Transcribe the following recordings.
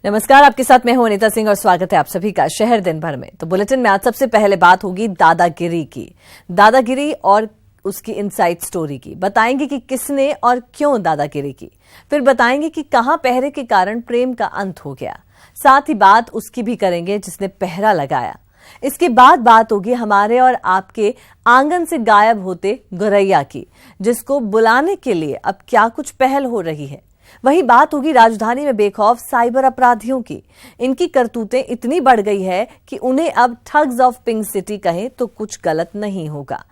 नमस्कार, आपके साथ मैं हूं अनीता सिंह और स्वागत है आप सभी का शहर दिन भर में। तो बुलेटिन में आज सबसे पहले बात होगी दादागिरी की। दादागिरी और उसकी इनसाइड स्टोरी की। बताएंगे कि किसने और क्यों दादागिरी की। फिर बताएंगे कि कहां पहरे के कारण प्रेम का अंत हो गया। साथ ही बात उसकी भी करेंगे जिसने पहरा लगाया। इसके बाद बात होगी हमारे और आपके आंगन से गायब होते गौरैया की, जिसको बुलाने के लिए अब क्या कुछ पहल हो रही है। वही बात होगी राजधानी में बेखौफ साइबर अपराधियों की। इनकी करतूतें इतनी बढ़ गई है कि उन्हें अब ठग्स ऑफ पिंक सिटी कहें तो कुछ गलत नहीं होगा।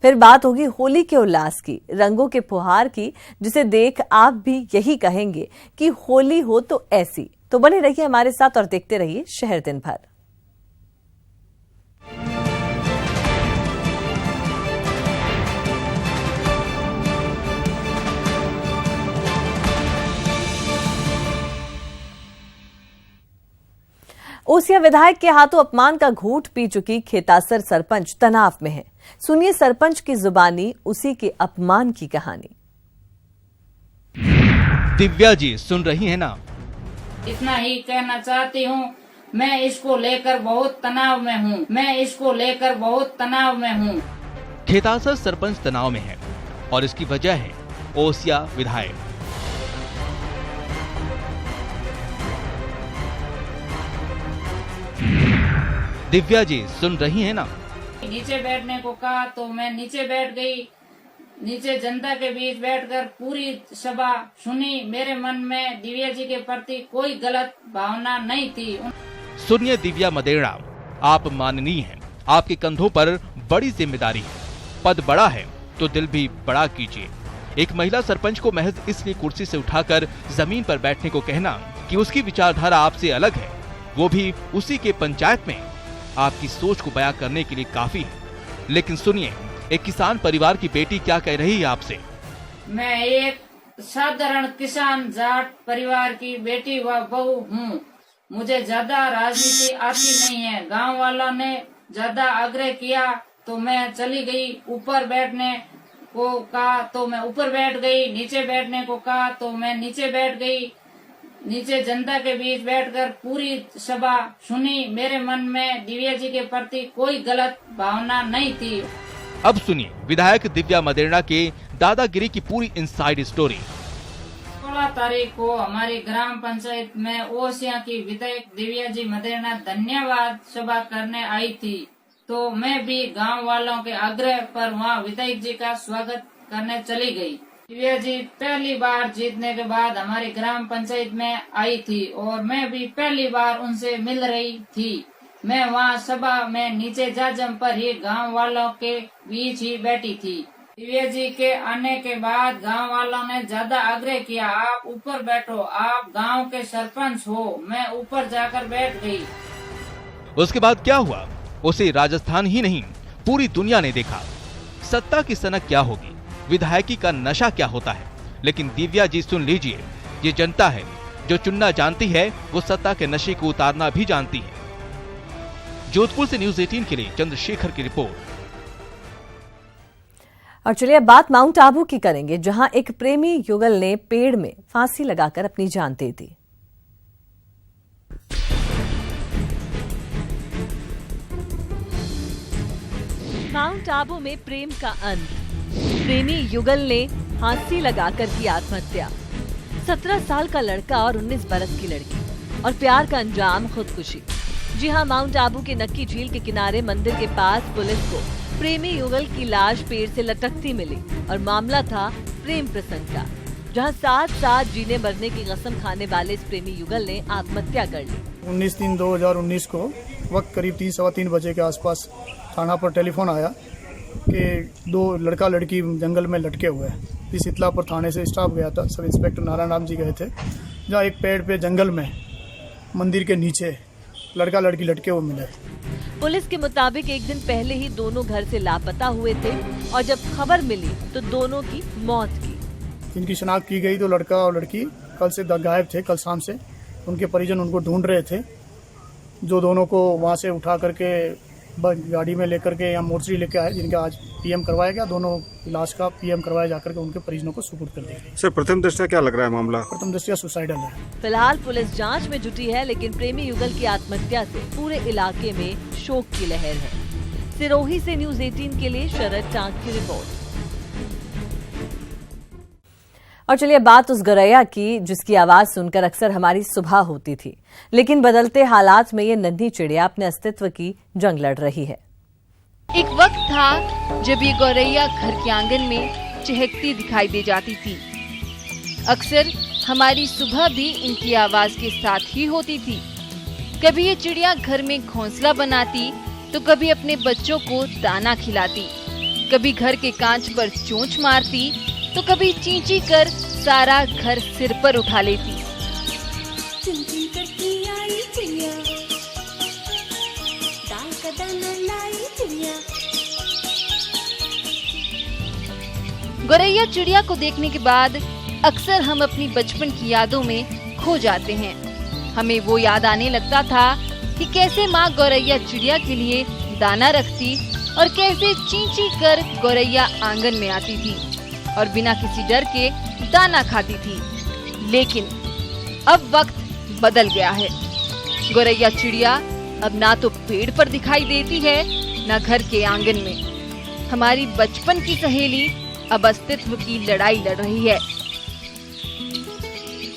फिर बात होगी होली के उल्लास की, रंगों के फुहार की, जिसे देख आप भी यही कहेंगे कि होली हो तो ऐसी। तो बने रहिए हमारे साथ और देखते रहिए शहर दिन भर। ओसिया विधायक के हाथों अपमान का घूंट पी चुकी खेतासर सरपंच तनाव में है। सुनिए सरपंच की जुबानी उसी के अपमान की कहानी। दिव्या जी सुन रही हैं ना? इतना ही कहना चाहती हूँ, मैं इसको लेकर बहुत तनाव में हूँ। खेतासर सरपंच तनाव में है और इसकी वजह है ओसिया विधायक। दिव्या जी सुन रही हैं ना? नीचे बैठने को कहा तो मैं नीचे बैठ गई। नीचे जनता के बीच बैठकर पूरी सभा सुनी। मेरे मन में दिव्या जी के प्रति कोई गलत भावना नहीं थी। सुनिए दिव्या मदेड़ा, आप माननीय हैं, आपके कंधों पर बड़ी जिम्मेदारी है। पद बड़ा है तो दिल भी बड़ा कीजिए। एक महिला सरपंच को महज इसलिए कुर्सी से उठाकर जमीन पर बैठने को कहना कि उसकी विचारधारा आपसे अलग है, वो भी उसी के पंचायत में, आपकी सोच को बयां करने के लिए काफी है। लेकिन सुनिए एक किसान परिवार की बेटी क्या कह रही है आपसे। मैं एक साधारण किसान जाट परिवार की बेटी व बहू हूँ। मुझे ज्यादा राजनीति आती नहीं है। गांव वालों ने ज्यादा आग्रह किया तो मैं चली गई। ऊपर बैठने को कहा तो मैं ऊपर बैठ गई। नीचे बैठने को कहा तो मैं नीचे बैठ गई। नीचे जनता के बीच बैठकर पूरी सभा सुनी। मेरे मन में दिव्या जी के प्रति कोई गलत भावना नहीं थी। अब सुनिए विधायक दिव्या मदेड़ा के दादागिरी की पूरी इनसाइड स्टोरी। 16 तारीख को हमारी ग्राम पंचायत में ओसिया की विधायक दिव्या जी मदेड़ा धन्यवाद सभा करने आई थी, तो मैं भी गांव वालों के आग्रह पर वहां विधायक जी का स्वागत करने चली गई। दिव्या जी पहली बार जीतने के बाद हमारी ग्राम पंचायत में आई थी और मैं भी पहली बार उनसे मिल रही थी। मैं वहां सभा में नीचे जाजम पर ही गांव वालों के बीच ही बैठी थी। दिव्या जी के आने के बाद गांव वालों ने ज्यादा आग्रह किया, आप ऊपर बैठो, आप गांव के सरपंच हो। मैं ऊपर जाकर बैठ गई। उसके बाद क्या हुआ उसे राजस्थान ही नहीं पूरी दुनिया ने देखा। सत्ता की सनक क्या होगी, विधायकी का नशा क्या होता है। लेकिन दिव्या जी सुन लीजिए, ये जनता है जो चुनना जानती है, वो सत्ता के नशे को उतारना भी जानती है। जोधपुर से न्यूज़ 18 के लिए चंद्रशेखर की रिपोर्ट। और चलिए अब बात माउंट आबू की करेंगे, जहां एक प्रेमी युगल ने पेड़ में फांसी लगाकर अपनी जान दे दी। माउंट आबू में प्रेम का अंत, प्रेमी युगल ने फांसी लगाकर की आत्महत्या। 17 साल का लड़का और 19 बरस की लड़की, और प्यार का अंजाम खुदकुशी। जी हां, माउंट आबू के नक्की झील के किनारे मंदिर के पास पुलिस को प्रेमी युगल की लाश पेड़ से लटकती मिली और मामला था प्रेम प्रसंग का, जहां साथ साथ जीने मरने की कसम खाने वाले इस प्रेमी युगल ने आत्महत्या कर ली। 19/3/2019 को वक्त करीब 3-3:15 बजे के आसपास थाना पर टेलीफोन आया कि 2 लड़का लड़की जंगल में लटके हुए हैं। इस इतला पर थाने से स्टाफ गया था, सब इंस्पेक्टर नारायण राम जी गए थे, जहाँ एक पेड़ पे जंगल में मंदिर के नीचे लड़का लड़की लटके हुए मिले। पुलिस के मुताबिक एक दिन पहले ही दोनों घर से लापता हुए थे और जब खबर मिली तो दोनों की मौत की। इनकी शिनाख्त की गई तो लड़का और लड़की कल से गायब थे। कल शाम से उनके परिजन उनको ढूंढ रहे थे, जो दोनों को वहाँ से उठा करके गाड़ी में लेकर के यहाँ मोर्चरी लेके आए, जिनका आज पीएम करवाया गया। दोनों लाश का पीएम करवाया जाकर के उनके परिजनों को सुपुर्द कर दिया गया। सर, प्रथम दृष्टया क्या लग रहा है मामला? प्रथम दृष्टया सुसाइडल है। फिलहाल पुलिस जांच में जुटी है, लेकिन प्रेमी युगल की आत्महत्या से पूरे इलाके में शोक की लहर है। सिरोही से न्यूज़ 18 के लिए शरद टांग की रिपोर्ट। और चलिए बात उस गौरैया की जिसकी आवाज सुनकर अक्सर हमारी सुबह होती थी, लेकिन बदलते हालात में ये नन्ही चिड़िया अपने अस्तित्व की जंग लड़ रही है। एक वक्त था जब ये गौरैया घर के आंगन में चहकती दिखाई दे जाती थी। अक्सर हमारी सुबह भी इनकी आवाज के साथ ही होती थी। कभी ये चिड़िया घर में घोंसला बनाती तो कभी अपने बच्चों को दाना खिलाती, कभी घर के कांच पर चोंच मारती तो कभी चींची कर सारा घर सिर पर उठा लेती। चुनचुन करती आई चिड़िया, दाल का दाना लाई चिड़िया। गौरैया चिड़िया को देखने के बाद अक्सर हम अपनी बचपन की यादों में खो जाते हैं। हमें वो याद आने लगता था कि कैसे माँ गौरैया चिड़िया के लिए दाना रखती और कैसे चींची कर गौरैया आंगन में आती थी और बिना किसी डर के दाना खाती थी। लेकिन अब वक्त बदल गया है। गौरैया चिड़िया अब ना तो पेड़ पर दिखाई देती है, ना घर के आंगन में। हमारी बचपन की सहेली अब अस्तित्व की लड़ाई लड़ रही है।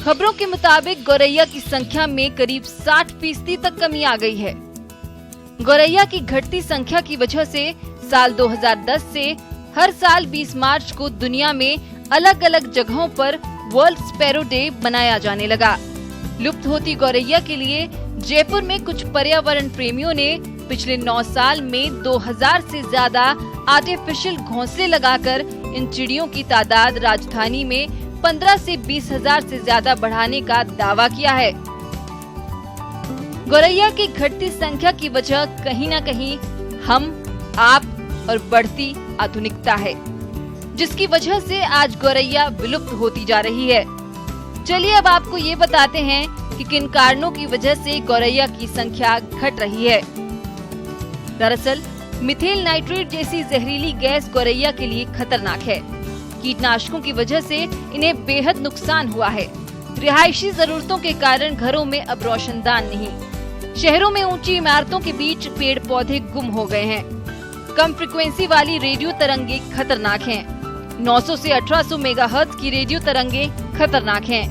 खबरों के मुताबिक गौरैया की संख्या में करीब 60% तक कमी आ गई है। गौरैया की घटती संख्या की वजह से साल 2010 से हर साल 20 मार्च को दुनिया में अलग अलग जगहों पर वर्ल्ड स्पैरो डे मनाया जाने लगा। लुप्त होती गौरैया के लिए जयपुर में कुछ पर्यावरण प्रेमियों ने पिछले 9 साल में 2000 से ज्यादा आर्टिफिशियल घोंसले लगाकर इन चिड़ियों की तादाद राजधानी में 15 से 20 हजार से ज्यादा बढ़ाने का दावा किया है। गौरैया की घटती संख्या की वजह कहीं न कहीं हम, आप और बढ़ती आधुनिकता है, जिसकी वजह से आज गौरैया विलुप्त होती जा रही है। चलिए अब आपको ये बताते हैं कि किन कारणों की वजह से गौरैया की संख्या घट रही है। दरअसल मिथेल नाइट्रेट जैसी जहरीली गैस गौरैया के लिए खतरनाक है। कीटनाशकों की वजह से इन्हें बेहद नुकसान हुआ है। रिहायशी जरूरतों के कारण घरों में अब रोशनदान नहीं। शहरों में ऊंची इमारतों के बीच पेड़ पौधे गुम हो गए हैं। कम फ्रिक्वेंसी वाली रेडियो तरंगे खतरनाक हैं। 900 से 1800 मेगाहर्ट्ज की रेडियो तरंगे खतरनाक हैं।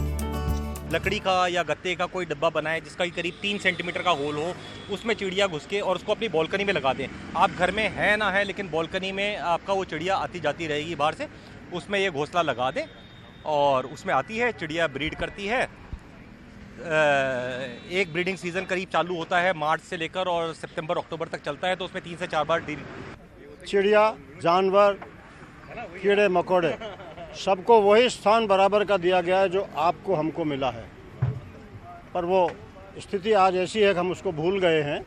लकड़ी का या गत्ते का कोई डब्बा बनाए जिसका करीब 3 सेंटीमीटर का होल हो, उसमें चिड़िया घुस के और उसको अपनी बालकनी में लगा दें। आप घर में है ना है, लेकिन बालकनी में आपका वो चिड़िया आती जाती रहेगी बाहर से, उसमें ये घोंसला लगा दें और उसमें आती है चिड़िया, ब्रीड करती है। एक ब्रीडिंग सीजन करीब चालू होता है मार्च से लेकर और सितंबर अक्टूबर तक चलता है, तो उसमें 3 से 4 बार चिड़िया, जानवर, कीड़े मकोड़े सबको वही स्थान बराबर का दिया गया है जो आपको हमको मिला है, पर वो स्थिति आज ऐसी है कि हम उसको भूल गए हैं।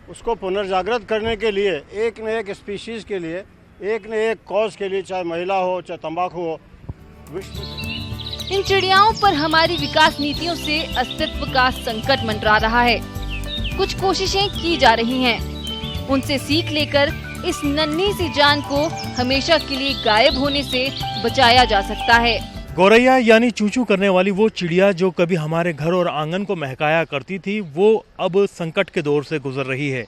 उसको पुनर्जागृत करने के लिए एक न एक स्पीशीज़ के लिए, एक न एक कॉज के लिए, चाहे महिला हो चाहे तंबाकू हो, इन चिड़ियाओं पर हमारी विकास नीतियों से अस्तित्व का संकट मंडरा रहा है। कुछ कोशिशें की जा रही हैं। उनसे सीख लेकर इस नन्ही सी जान को हमेशा के लिए गायब होने से बचाया जा सकता है। गौरैया यानी चूचू करने वाली वो चिड़िया जो कभी हमारे घर और आंगन को महकाया करती थी, वो अब संकट के दौर से गुजर रही है।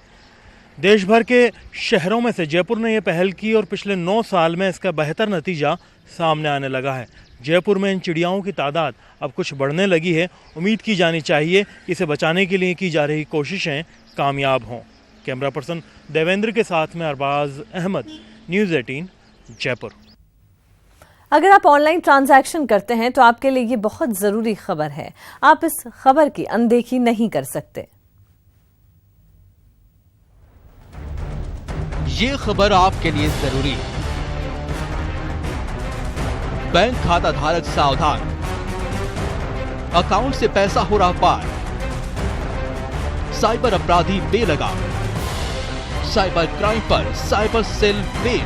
देश भर के शहरों में से जयपुर ने ये पहल की और पिछले 9 साल में इसका बेहतर नतीजा सामने आने लगा है। जयपुर में इन चिड़ियाओं की तादाद अब कुछ बढ़ने लगी है। उम्मीद की जानी चाहिए कि इसे बचाने के लिए की जा रही कोशिशें कामयाब हों। कैमरा पर्सन देवेंद्र के साथ में अरबाज अहमद, न्यूज़ 18 जयपुर। अगर आप ऑनलाइन ट्रांजैक्शन करते हैं तो आपके लिए ये बहुत जरूरी खबर है। आप इस खबर की अनदेखी नहीं कर सकते। ये खबर आपके लिए जरूरी है। बैंक खाता धारक सावधान, अकाउंट से पैसा हो रहा पार, साइबर अपराधी बेलगाम, साइबर क्राइम पर साइबर सेल फेल,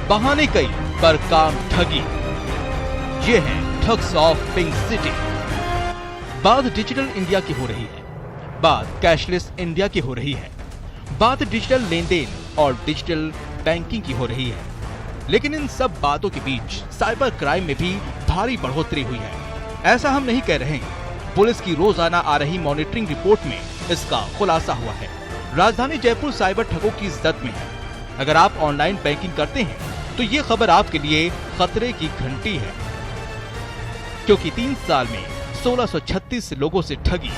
बहाने कई पर काम ठगी। ये है ठग्स ऑफ पिंक सिटी। बात डिजिटल इंडिया की हो रही है, बात कैशलेस इंडिया की हो रही है। बात डिजिटल लेन देन और डिजिटल बैंकिंग की हो रही है, लेकिन इन सब बातों के बीच साइबर क्राइम में भी भारी बढ़ोतरी हुई है। ऐसा हम नहीं कह रहे हैं, पुलिस की रोजाना आ रही मॉनिटरिंग रिपोर्ट में इसका खुलासा हुआ है। राजधानी जयपुर साइबर ठगों की जद में है। अगर आप ऑनलाइन बैंकिंग करते हैं तो ये खबर आपके लिए खतरे की घंटी है, क्योंकि 3 साल में 1636 लोगों से ठगी।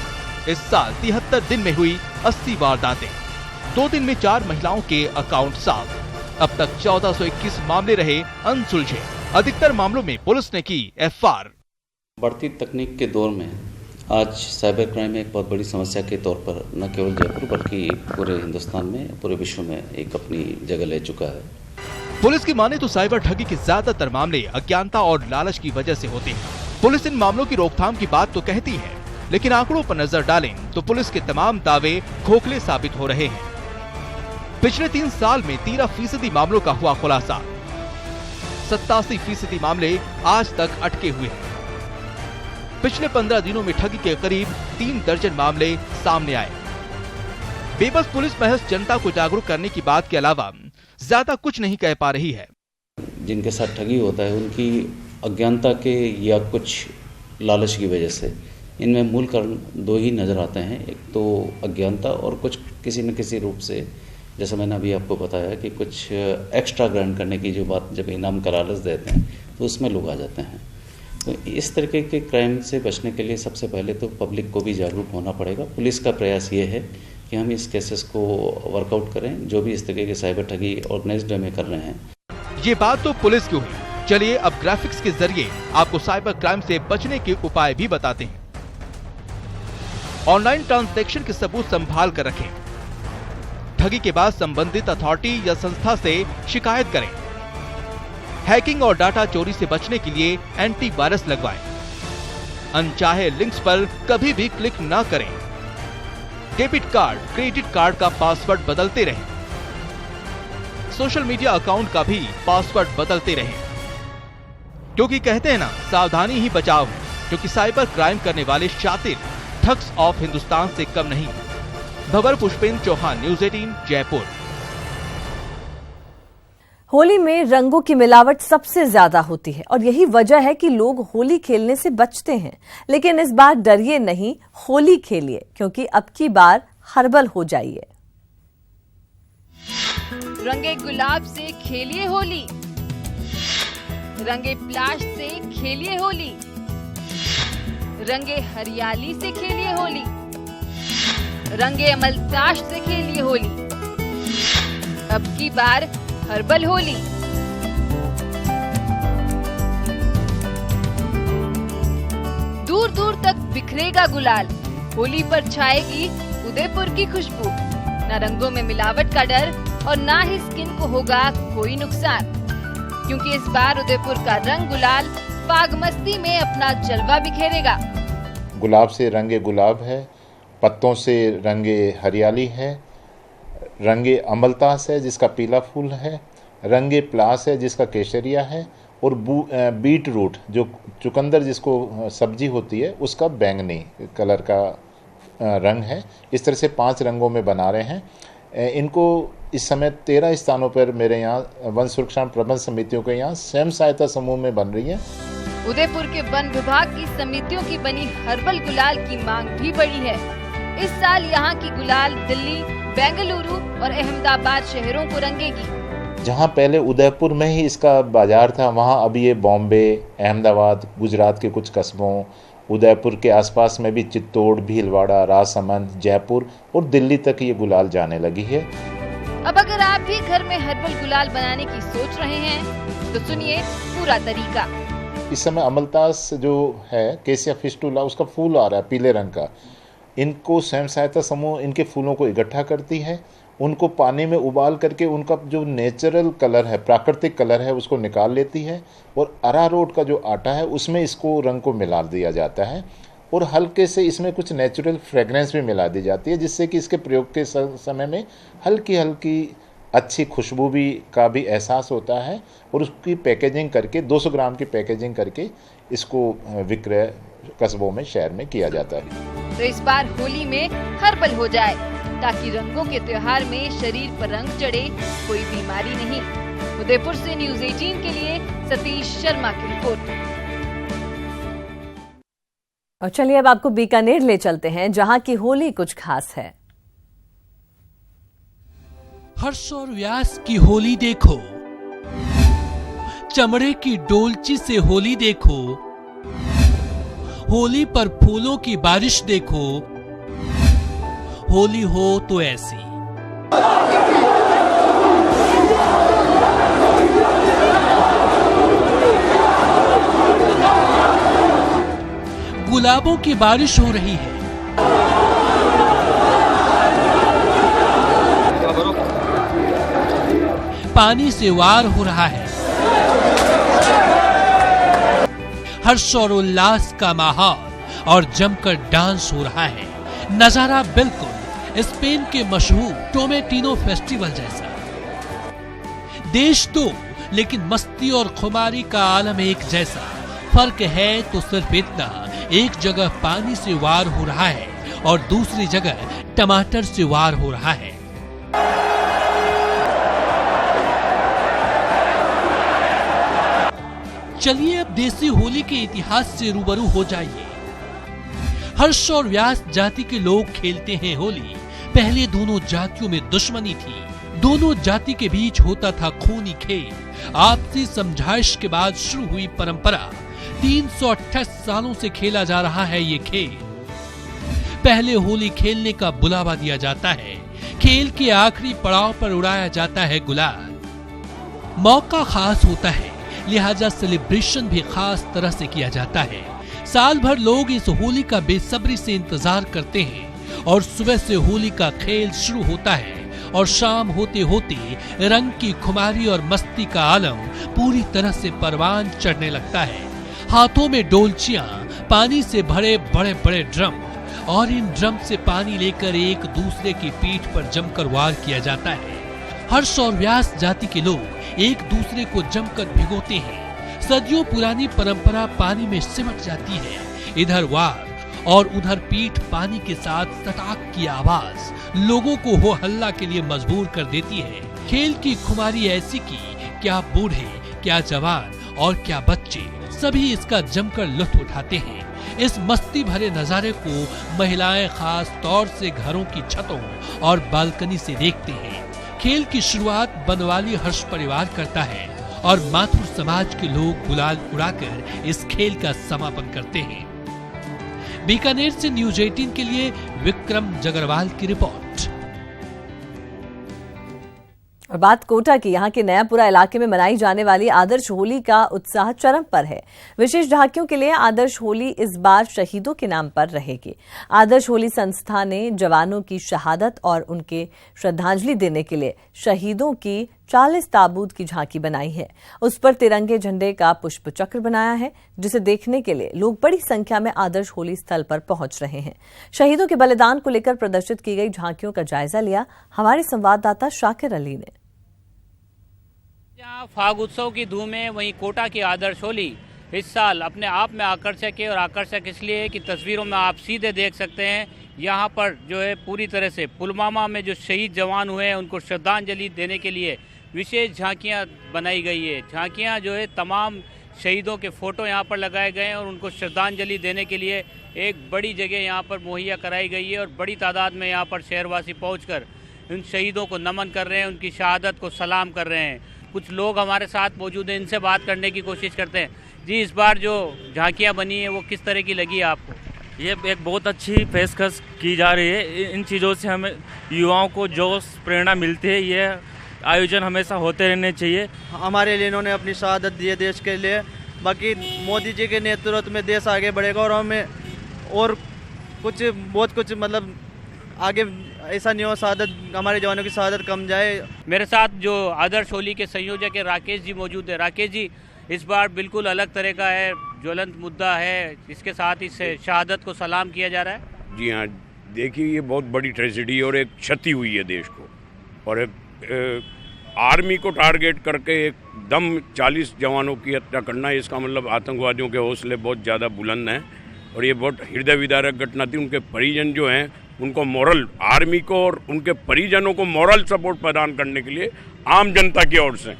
इस साल 73 दिन में हुई 80 वारदातें। 2 दिन में 4 महिलाओं के अकाउंट साफ। अब तक 1421 मामले रहे अनसुलझे। अधिकतर मामलों में पुलिस ने की FR। बढ़ती तकनीक के दौर में आज साइबर क्राइम एक बहुत बड़ी समस्या के तौर पर न केवल जयपुर बल्कि पूरे हिंदुस्तान में, पूरे विश्व में एक अपनी जगह ले चुका है। पुलिस की माने तो साइबर ठगी के ज्यादातर मामले अज्ञानता और लालच की वजह से होते हैं। पुलिस इन मामलों की रोकथाम की बात तो कहती है, लेकिन आंकड़ों पर नजर डालें तो पुलिस के तमाम दावे खोखले साबित हो रहे हैं। पिछले 3 साल में 13% मामलों का हुआ खुलासा। 87% मामले आज तक अटके हुए हैं। पिछले 15 दिनों में ठगी के करीब 3 दर्जन मामले सामने आए। बेबस पुलिस महज जनता को जागरूक करने की बात के अलावा ज्यादा कुछ नहीं कह पा रही है। जिनके साथ ठगी होता है उनकी अज्ञानता के या कुछ लालच की वजह से इनमें मूल कारण 2 ही नजर आते हैं। एक तो अज्ञानता और कुछ किसी न किसी रूप से, जैसे मैंने अभी आपको बताया कि कुछ एक्स्ट्रा ग्रांट करने की जो बात, जब इनाम का लालच देते हैं तो उसमें लोग आ जाते हैं। तो इस तरीके के क्राइम से बचने के लिए सबसे पहले तो पब्लिक को भी जागरूक होना पड़ेगा। पुलिस का प्रयास ये है कि हम इस केसेस को वर्कआउट करें, जो भी इस तरीके के साइबर ठगी ऑर्गेनाइज्ड वे में कर रहे हैं। ये बात तो पुलिस की हुई। चलिए अब ग्राफिक्स के जरिए आपको साइबर क्राइम से बचने के उपाय भी बताते हैं। ऑनलाइन ट्रांजैक्शन के सबूत संभाल कर रखें। ठगी के बाद संबंधित अथॉरिटी या संस्था से शिकायत करें। हैकिंग और डाटा चोरी से बचने के लिए एंटीवायरस लगवाएं। अनचाहे लिंक्स पर कभी भी क्लिक ना करें। डेबिट कार्ड, क्रेडिट कार्ड का पासवर्ड बदलते रहें। सोशल मीडिया अकाउंट का भी पासवर्ड बदलते रहें, क्योंकि कहते हैं ना, सावधानी ही बचाव है। क्योंकि साइबर क्राइम करने वाले शातिर ठग्स ऑफ हिंदुस्तान से कम नहीं। भवर पुष्पेंद्र चौहान, न्यूज़ 18 जयपुर। होली में रंगों की मिलावट सबसे ज्यादा होती है और यही वजह है कि लोग होली खेलने से बचते हैं। लेकिन इस बार डरिए नहीं, होली खेलिए, क्योंकि अब की बार हर्बल हो जाइए। रंगे गुलाब से खेलिए होली, रंगे प्लास्ट से खेलिए होली, रंगे हरियाली से खेलिए होली, रंगे अमलताश से खेलिए होली। अब की बार हर्बल होली। दूर दूर तक बिखरेगा गुलाल, होली पर छाएगी उदयपुर की खुशबू। न रंगों में मिलावट का डर और ना ही स्किन को होगा कोई नुकसान, क्योंकि इस बार उदयपुर का रंग गुलाल फाग मस्ती में अपना जलवा बिखेरेगा। गुलाब से रंगे गुलाब है, पत्तों से रंगे हरियाली है, रंगे अमलतास है जिसका पीला फूल है, रंगे प्लास है जिसका केसरिया है, और बीट रूट जो चुकंदर जिसको सब्जी होती है उसका बैंगनी कलर का रंग है। इस तरह से 5 रंगों में बना रहे हैं। इनको इस समय 13 स्थानों पर मेरे यहाँ वन सुरक्षा प्रबंध समितियों के यहाँ स्वयं सहायता समूह में बन रही है। उदयपुर के वन विभाग की समितियों की बनी हर्बल गुलाल की मांग भी बढ़ी है। इस साल यहाँ की गुलाल दिल्ली, बेंगलुरु और अहमदाबाद शहरों को रंगेगी। जहाँ पहले उदयपुर में ही इसका बाजार था, वहाँ अब ये बॉम्बे, अहमदाबाद, गुजरात के कुछ कस्बों, उदयपुर के आसपास में भी चित्तौड़, भीलवाड़ा, राजसमंद, जयपुर और दिल्ली तक ये गुलाल जाने लगी है। अब अगर आप भी घर में हर्बल गुलाल बनाने की सोच रहे हैं तो सुनिए पूरा तरीका। इस समय अमलतास जो है, केसिया फिस्टुला, उसका फूल आ रहा है पीले रंग का। इनको स्वयं सहायता समूह इनके फूलों को इकट्ठा करती है, उनको पानी में उबाल करके उनका जो नेचुरल कलर है, प्राकृतिक कलर है, उसको निकाल लेती है और अरारोट का जो आटा है उसमें इसको रंग को मिला दिया जाता है और हल्के से इसमें कुछ नेचुरल फ्रेगरेंस भी मिला दी जाती है, जिससे कि इसके प्रयोग के समय में हल्की हल्की अच्छी खुशबू भी का भी एहसास होता है। और उसकी पैकेजिंग करके 200 ग्राम की पैकेजिंग करके इसको विक्रय कस्बों में, शहर में किया जाता है। तो इस बार होली में हर्बल हो जाए, ताकि रंगों के त्योहार में शरीर पर रंग चढ़े, कोई बीमारी नहीं। उदयपुर से न्यूज़ 18 के लिए सतीश शर्मा की रिपोर्ट। और चलिए अब आपको बीकानेर ले चलते हैं, जहां की होली कुछ खास है। हर्ष और व्यास की होली देखो, चमड़े की डोलची से होली देखो, होली पर फूलों की बारिश देखो, होली हो तो ऐसी। गुलाबों की बारिश हो रही है, पानी से वार हो रहा है, हर्ष और उल्लास का माहौल और जमकर डांस हो रहा है। नजारा बिल्कुल स्पेन के मशहूर टोमेटिनो फेस्टिवल जैसा। देश दो लेकिन मस्ती और खुमारी का आलम एक जैसा। फर्क है तो सिर्फ इतना, एक जगह पानी से वार हो रहा है और दूसरी जगह टमाटर से वार हो रहा है। चलिए अब देसी होली के इतिहास से रूबरू हो जाइए। हर्ष और व्यास जाति के लोग खेलते हैं होली। पहले दोनों जातियों में दुश्मनी थी, दोनों जाति के बीच होता था खूनी खेल। आपसी समझाइश के बाद शुरू हुई परंपरा 328 सालों से खेला जा रहा है ये खेल। पहले होली खेलने का बुलावा दिया जाता है, खेल के आखिरी पड़ाव पर उड़ाया जाता है गुलाल। मौका खास होता है, लिहाजा सेलिब्रेशन भी खास तरह से किया जाता है। साल भर लोग इस होली का बेसब्री से इंतजार करते हैं और सुबह से होली का खेल शुरू होता है और शाम होते होते रंग की खुमारी और मस्ती का आलम पूरी तरह से परवान चढ़ने लगता है। हाथों में डोलचियां, पानी से भरे बड़े बड़े ड्रम और इन ड्रम से पानी लेकर एक दूसरे की पीठ पर जमकर वार किया जाता है। हर्ष और व्यास जाति के लोग एक दूसरे को जमकर भिगोते हैं। सदियों पुरानी परंपरा पानी में सिमट जाती है। इधर वार और उधर पीठ पानी के साथ तटाक की आवाज लोगों को हो हल्ला के लिए मजबूर कर देती है। खेल की खुमारी ऐसी की क्या बूढ़े, क्या जवान और क्या बच्चे सभी इसका जमकर लुत्फ उठाते हैं। इस मस्ती भरे नजारे को महिलाएं खास तौर से घरों की छतों और बालकनी से देखते हैं। खेल की शुरुआत बनवाली हर्ष परिवार करता है और माथुर समाज के लोग गुलाल उड़ाकर इस खेल का समापन करते हैं। बीकानेर से न्यूज़ 18 के लिए विक्रम जगरवाल की रिपोर्ट। और बात कोटा की, यहाँ के नयापुरा इलाके में मनाई जाने वाली आदर्श होली का उत्साह चरम पर है। विशेष झांकियों के लिए आदर्श होली इस बार शहीदों के नाम पर रहेगी। आदर्श होली संस्था ने जवानों की शहादत और उनके श्रद्धांजलि देने के लिए शहीदों की 40 ताबूत की झांकी बनाई है। उस पर तिरंगे झंडे का पुष्प चक्र बनाया है, जिसे देखने के लिए लोग बड़ी संख्या में आदर्श होली स्थल पर पहुंच रहे हैं। शहीदों के बलिदान को लेकर प्रदर्शित की गई झांकियों का जायजा लिया हमारे संवाददाता शाकिर अली ने। जहाँ फाग उत्सव की धूम है, वहीं कोटा की आदर्श होली इस साल अपने आप में आकर्षक है। और आकर्षक इसलिए है कि तस्वीरों में आप सीधे देख सकते हैं, यहाँ पर जो है पूरी तरह से पुलवामा में जो शहीद जवान हुए हैं उनको श्रद्धांजलि देने के लिए विशेष झांकियाँ बनाई गई है। झांकियाँ जो है तमाम शहीदों के फोटो यहाँ पर लगाए गए हैं और उनको श्रद्धांजलि देने के लिए एक बड़ी जगह यहाँ पर मुहैया कराई गई है। और बड़ी तादाद में यहाँ पर शहरवासी पहुँचकर उन शहीदों को नमन कर रहे हैं, उनकी शहादत को सलाम कर रहे हैं। कुछ लोग हमारे साथ मौजूद हैं, इनसे बात करने की कोशिश करते हैं। जी, इस बार जो झांकियाँ बनी है वो किस तरह की लगी है आपको? ये एक बहुत अच्छी पेशकश की जा रही है। इन चीज़ों से हमें युवाओं को जोश प्रेरणा मिलती है। ये आयोजन हमेशा होते रहने चाहिए। हमारे लिए इन्होंने अपनी शहादत दी है देश के लिए। बाकी मोदी जी के नेतृत्व में देश आगे बढ़ेगा और हमें और कुछ बहुत कुछ मतलब आगे ऐसा नहीं हो शहादत हमारे जवानों की शहादत कम जाए। मेरे साथ जो आदर्श होली के संयोजक है राकेश जी मौजूद है। राकेश जी, इस बार बिल्कुल अलग तरह का है, ज्वलंत मुद्दा है, इसके साथ इस शहादत को सलाम किया जा रहा है। जी हाँ, देखिए ये बहुत बड़ी ट्रेजेडी और एक क्षति हुई है देश को। और आर्मी को टारगेट करके एकदम 40 जवानों की हत्या करना, इसका मतलब आतंकवादियों के हौसले बहुत ज़्यादा बुलंद हैं और ये बहुत हृदय विदारक घटना थी। उनके परिजन जो हैं उनको मोरल, आर्मी को और उनके परिजनों को मोरल सपोर्ट प्रदान करने के लिए आम जनता की ओर से,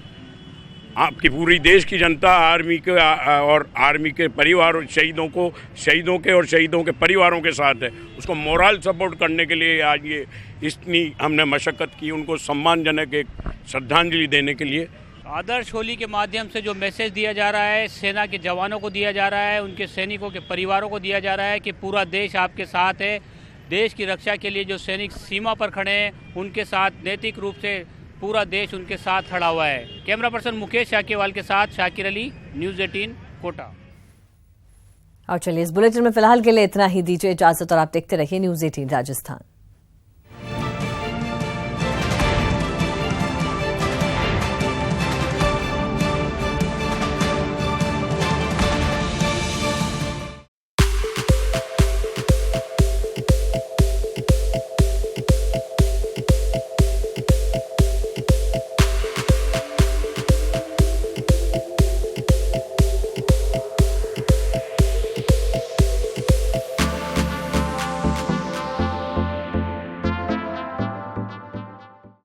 आपकी पूरी देश की जनता आर्मी के और आर्मी के परिवार, शहीदों के परिवारों के साथ है। उसको मोरल सपोर्ट करने के लिए आज ये इतनी हमने मशक्कत की, उनको सम्मानजनक एक श्रद्धांजलि देने के लिए। आदर्श होली के माध्यम से जो मैसेज दिया जा रहा है, सेना के जवानों को दिया जा रहा है, उनके सैनिकों के परिवारों को दिया जा रहा है कि पूरा देश आपके साथ है। देश की रक्षा के लिए जो सैनिक सीमा पर खड़े हैं, उनके साथ नैतिक रूप से पूरा देश उनके साथ खड़ा हुआ है। कैमरा पर्सन मुकेश शाकीवाल के साथ शाकिर अली, न्यूज़ 18 कोटा। और चलिए इस बुलेटिन में फिलहाल के लिए इतना ही, दीजिए इजाजत और आप देखते रहिए न्यूज़ 18 राजस्थान।